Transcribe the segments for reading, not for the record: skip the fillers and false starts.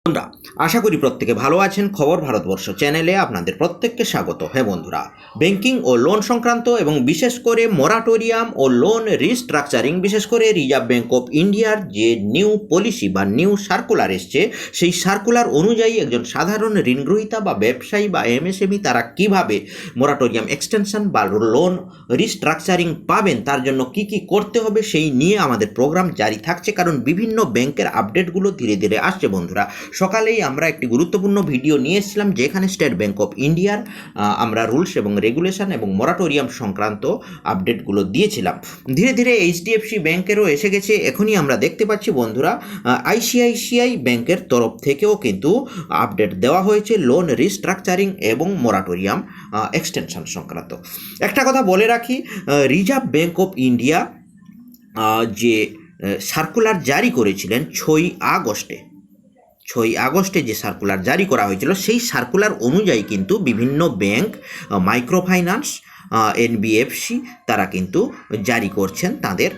বন্ধুরা, আশা করি প্রত্যেকে ভালো আছেন। খবর ভারতবর্ষ চ্যানেলে আপনাদের প্রত্যেককে স্বাগত। হ্যাঁ বন্ধুরা, ব্যাংকিং ও লোন সংক্রান্ত এবং বিশেষ করে মোরাটোরিয়াম ও লোন রিস্ট্রাকচারিং, বিশেষ করে রিজার্ভ ব্যাঙ্ক অফ ইন্ডিয়ার যে নিউ পলিসি বা নিউ সার্কুলার এসছে, সেই সার্কুলার অনুযায়ী একজন সাধারণ ঋণগ্রহীতা বা ব্যবসায়ী বা এমএসএমই তারা কিভাবে মোরাটোরিয়াম এক্সটেনশন বা লোন রিস্ট্রাকচারিং পাবেন, তার জন্য কি কি করতে হবে সেই নিয়ে আমাদের প্রোগ্রাম জারি থাকছে। কারণ বিভিন্ন ব্যাংকের আপডেটগুলো ধীরে ধীরে আসছে। বন্ধুরা, সকালেই আমরা একটি গুরুত্বপূর্ণ ভিডিও নিয়ে এসেছিলাম, যেখানে স্টেট ব্যাঙ্ক অফ ইন্ডিয়ার আমরা রুলস এবং রেগুলেশন এবং মোরাটোরিয়াম সংক্রান্ত আপডেটগুলো দিয়েছিলাম। ধীরে ধীরে এইচডিএফসি ব্যাংকেরও এসে গেছে। এখনই আমরা দেখতে পাচ্ছি বন্ধুরা, আইসিআইসিআই ব্যাংকের তরফ থেকেও কিন্তু আপডেট দেওয়া হয়েছে লোন রিস্ট্রাকচারিং এবং মোরাটোরিয়াম এক্সটেনশন সংক্রান্ত। একটা কথা বলে রাখি, রিজার্ভ ব্যাঙ্ক অফ ইন্ডিয়া যে সার্কুলার জারি করেছিলেন 6ই আগস্টে যে সার্কুলার জারি করা হয়েছিল, সেই সার্কুলার অনুযায়ী কিন্তু বিভিন্ন ব্যাংক, মাইক্রো ফাইন্যান্স, এনবিএফসি তারা কিন্তু জারি করছেন তাদের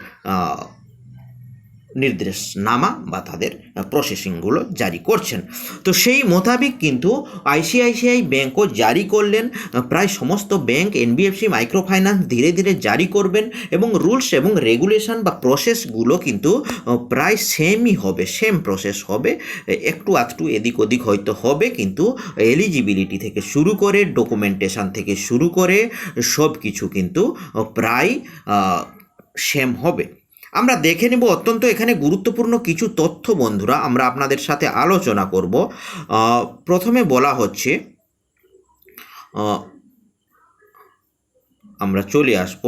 নির্দেশনামা বা তাদের প্রসেসিংগুলো জারি করছেন। তো সেই মোতাবেক কিন্তু আইসিআইসিআই ব্যাংকও জারি করলেন। প্রায় সমস্ত ব্যাংক, এনবিএফসি, মাইক্রো ফাইন্যান্স ধীরে ধীরে জারি করবেন এবং রুলস এবং রেগুলেশন বা প্রসেসগুলো কিন্তু প্রায় সেমই হবে, সেম প্রসেস হবে। একটু আধটু এদিক ওদিক হয়তো হবে, কিন্তু এলিজিবিলিটি থেকে শুরু করে ডকুমেন্টেশন থেকে শুরু করে সব কিছু কিন্তু প্রায় সেম হবে। আমরা দেখে নেব অত্যন্ত এখানে গুরুত্বপূর্ণ কিছু তথ্য বন্ধুরা, আমরা আপনাদের সাথে আলোচনা করব। প্রথমে বলা হচ্ছে, আমরা চলে আসব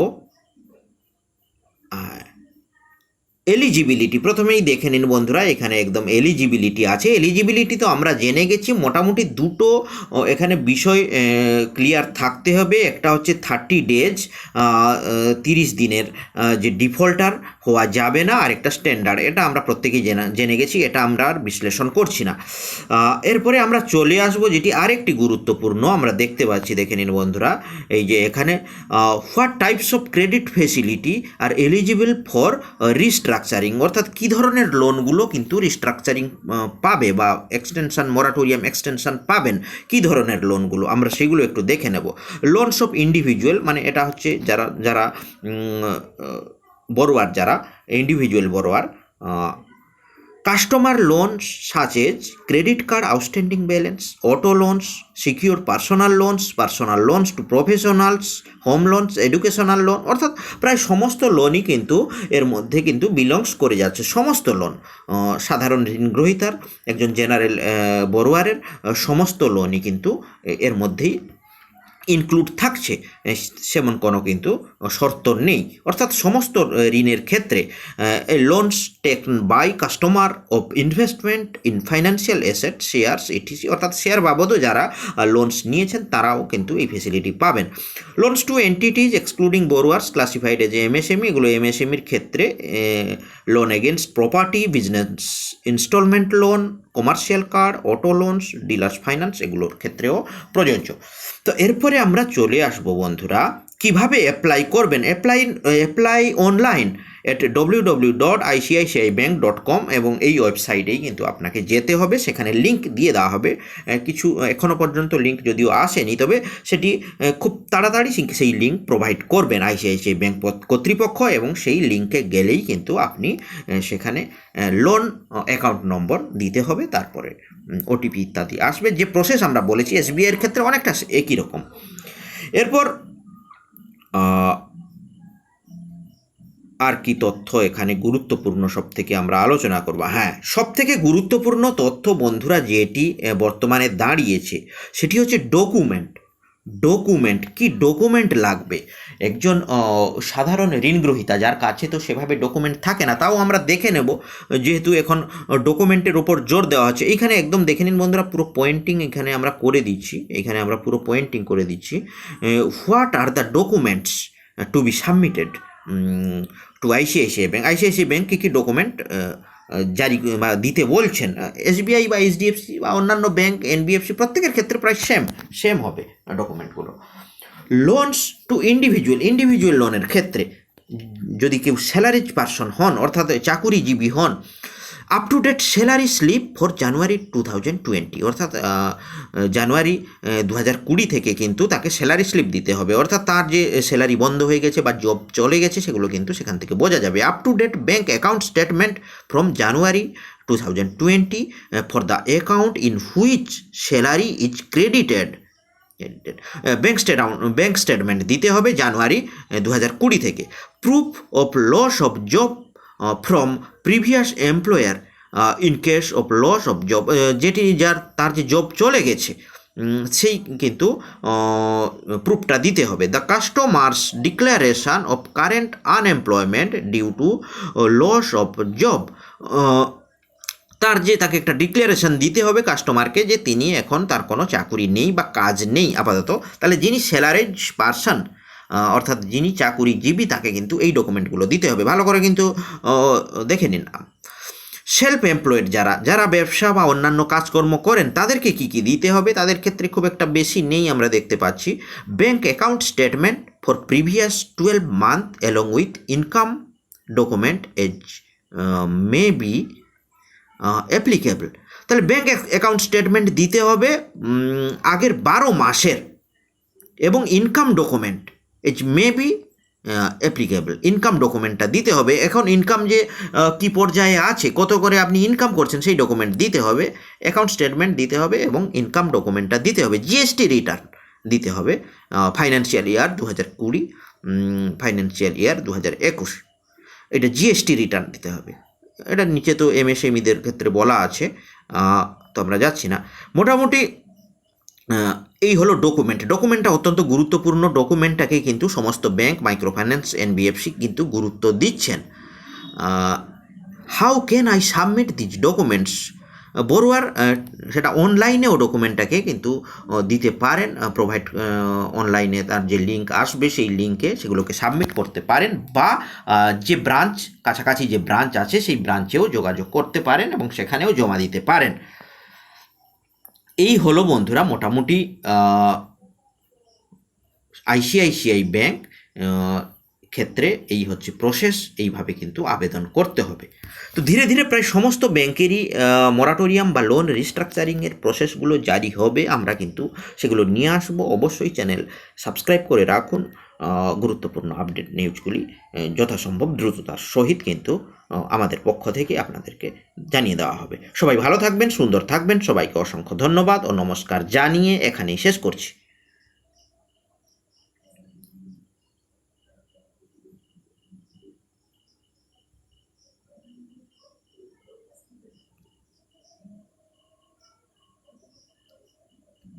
এলিজিবিলিটি। প্রথমেই দেখে নিন বন্ধুরা, এখানে একদম এলিজিবিলিটি আছে। এলিজিবিলিটি তো আমরা জেনে গেছি। মোটামুটি দুটো এখানে বিষয় ক্লিয়ার থাকতে হবে। একটা হচ্ছে 30 ডেজ, 30 দিনের যে ডিফল্টার হওয়া যাবে না, আর একটা স্ট্যান্ডার্ড। এটা আমরা প্রত্যেকেই জেনে গেছি, এটা আমরা আর বিশ্লেষণ করছি না। এরপরে আমরা চলে আসবো যেটি আরেকটি গুরুত্বপূর্ণ, আমরা দেখতে পাচ্ছি, দেখে নিন বন্ধুরা, এই যে এখানে what types of credit facility are eligible for restructuring, অর্থাৎ কী ধরনের লোনগুলো কিন্তু রিস্ট্রাকচারিং পাবে বা এক্সটেনশন, মোরাটোরিয়াম এক্সটেনশন পাবেন, কী ধরনের লোনগুলো, আমরা সেগুলো একটু দেখে নেব। লোনস অফ ইন্ডিভিজুয়াল, মানে এটা হচ্ছে যারা যারা বড়োয়ার, যারা individual borrower. Customer loans such as credit card outstanding balance, auto loans, secure personal loans to professionals, home loans, educational loan, অর্থাৎ প্রায় সমস্ত লোনই কিন্তু এর মধ্যে কিন্তু বিলংস করে যাচ্ছে। সমস্ত লোন, সাধারণ ঋণগ্রহীতার, একজন জেনারেল বড়োয়ারের সমস্ত লোনই কিন্তু এর মধ্যেই ইনক্লুড থাকছে, সেমন কোনো কিন্তু শর্ত নেই। অর্থাৎ সমস্ত ঋণের ক্ষেত্রে loans taken by customer of investment in financial asset, shares, ETC, অর্থাৎ শেয়ার বাবদও যারা লোনস নিয়েছেন তারাও কিন্তু এই ফেসিলিটি পাবেন। Loans to entities excluding borrowers classified as MSME, এগুলো এমএসএমইর ক্ষেত্রে loan against property, business installment loan, commercial card, auto loans, dealers finance, এগুলোর ক্ষেত্রেও প্রযোজ্য। তো এরপরে আমরা চলে আসবো বন্ধুরা, কিভাবে অ্যাপ্লাই করবেন। অ্যাপ্লাই অনলাইন এট www.iciicibank.com, এবং এই ওয়েবসাইটেই কিন্তু আপনাকে যেতে হবে। সেখানে লিঙ্ক দিয়ে দেওয়া হবে। কিছু এখনও পর্যন্ত লিঙ্ক যদিও আসেনি, তবে সেটি খুব তাড়াতাড়ি সেই লিঙ্ক প্রোভাইড করবেন আইসিআইসিআই ব্যাংক কর্তৃপক্ষ, এবং সেই লিঙ্কে গেলেই কিন্তু আপনি সেখানে লোন অ্যাকাউন্ট নম্বর দিতে হবে, তারপরে ওটিপি ইত্যাদি আসবে। যে প্রসেস আমরা বলেছি এসবিআইয়ের ক্ষেত্রে অনেকটা একই রকম। এরপর আর কি তথ্য এখানে গুরুত্বপূর্ণ সব থেকে আমরা আলোচনা করব। হ্যাঁ, সব থেকে গুরুত্বপূর্ণ তথ্য বন্ধুরা যেটি বর্তমানে দাঁড়িয়েছে, সেটি হচ্ছে ডকুমেন্ট। কি ডকুমেন্ট লাগবে একজন সাধারণ ঋণগ্রহীতা, যার কাছে তো সেভাবে ডকুমেন্ট থাকে না, তাও আমরা দেখে নেব, যেহেতু এখন ডকুমেন্টের ওপর জোর দেওয়া হচ্ছে। এইখানে একদম দেখে নিন বন্ধুরা, পুরো পয়েন্টিং এখানে আমরা করে দিচ্ছি, what are the documents to be submitted to ICICI bank. ICICI bank কী ডকুমেন্ট জারি বা দিতে বলছেন। এসবিআই বা এইচডিএফসি বা অন্যান্য ব্যাংক, এনবিএফসি, প্রত্যেকের ক্ষেত্রে প্রায় সেম হবে ডকুমেন্টগুলো। লোনস টু ইন্ডিভিজুয়াল লোনের ক্ষেত্রে যদি কেউ স্যালারিজ পারসন হন, অর্থাৎ চাকুরিজীবী হন, up to date salary slip for January 2020, অর্থাৎ জানুয়ারি 2020 থেকে কিন্তু তাকে স্যালারি স্লিপ দিতে হবে, অর্থাৎ তার যে স্যালারি বন্ধ হয়ে গেছে বা জব চলে গেছে সেগুলো কিন্তু সেখান থেকে বোঝা যাবে। Up to date bank account statement from January 2020 for the account in which salary is credited. Bank statement দিতে হবে জানুয়ারি 2020 থেকে। Proof of loss of job from previous employer in case of loss of job, যেটি তার যে job চলে গেছে সেই কিন্তু প্রুফটা দিতে হবে। The customer's declaration of current unemployment due to loss of job, তাকে একটা ডিক্লারেশন দিতে হবে কাস্টমারকে যে তিনি এখন তার কোনো চাকুরি নেই বা কাজ নেই আপাতত। তাহলে যিনি স্যালারিড পারসন অর্থাৎ যিনি চাকুরিজীবী তাকে কিন্তু এই ডকুমেন্টগুলো দিতে হবে। ভালো করে কিন্তু দেখে নিন। সেলফ এমপ্লয়েড যারা ব্যবসা বা অন্যান্য কাজকর্ম করেন তাদেরকে কি কি দিতে হবে, তাদের ক্ষেত্রে খুব একটা বেশি নেই আমরা দেখতে পাচ্ছি। Bank account statement for previous 12 month along with income document as may be applicable. তাহলে ব্যাঙ্ক অ্যাকাউন্ট স্টেটমেন্ট দিতে হবে আগের 12 মাসের, এবং income document as may be applicable, income ডকুমেন্টটা দিতে হবে। এখন ইনকাম যে কী পর্যায়ে আছে, কত করে আপনি ইনকাম করছেন সেই ডকুমেন্ট দিতে হবে, অ্যাকাউন্ট স্টেটমেন্ট দিতে হবে এবং ইনকাম ডকুমেন্টটা দিতে হবে। জিএসটি রিটার্ন দিতে হবে ফাইন্যান্সিয়াল ইয়ার 2020, ফাইন্যান্সিয়াল ইয়ার 2021, এটা জিএসটি রিটার্ন দিতে হবে। এটা নিচে তো এমএসএমইদের ক্ষেত্রে বলা আছে, তো আমরা যাচ্ছি না। মোটামুটি এই হলো ডকুমেন্টটা অত্যন্ত গুরুত্বপূর্ণ। ডকুমেন্টটাকে কিন্তু সমস্ত ব্যাংক, মাইক্রো ফাইন্যান্স, এনবিএফসি কিন্তু গুরুত্ব দিচ্ছেন। How can I submit this documents? Borrower সেটা অনলাইনেও ডকুমেন্টটাকে কিন্তু দিতে পারেন, প্রোভাইড অনলাইনে তার যে লিঙ্ক আসবে সেই লিঙ্কে সেগুলোকে সাবমিট করতে পারেন, বা যে ব্রাঞ্চ, কাছাকাছি যে ব্রাঞ্চ আছে সেই ব্রাঞ্চেও যোগাযোগ করতে পারেন এবং সেখানেও জমা দিতে পারেন। এই হলো বন্ধুরা মোটামুটি আইসিআইসিআই ব্যাংক ক্ষেত্রে এই হচ্ছে প্রসেস, এইভাবে কিন্তু আবেদন করতে হবে। তো ধীরে ধীরে প্রায় সমস্ত ব্যাংকেরই মরাটোরিয়াম বা লোন রিস্ট্রাকচারিংয়ের প্রসেসগুলো জারি হবে, আমরা কিন্তু সেগুলো নিয়ে আসবো। অবশ্যই চ্যানেল সাবস্ক্রাইব করে রাখুন। গুরুত্বপূর্ণ আপডেট নিউজগুলি যথাসম্ভব দ্রুততার সহিত কিন্তু আমাদের পক্ষ থেকে আপনাদেরকে জানিয়ে দেওয়া হবে। সবাই ভালো থাকবেন, সুন্দর থাকবেন। সবাইকে অসংখ্য ধন্যবাদ ও নমস্কার জানিয়ে এখানেই শেষ করছি।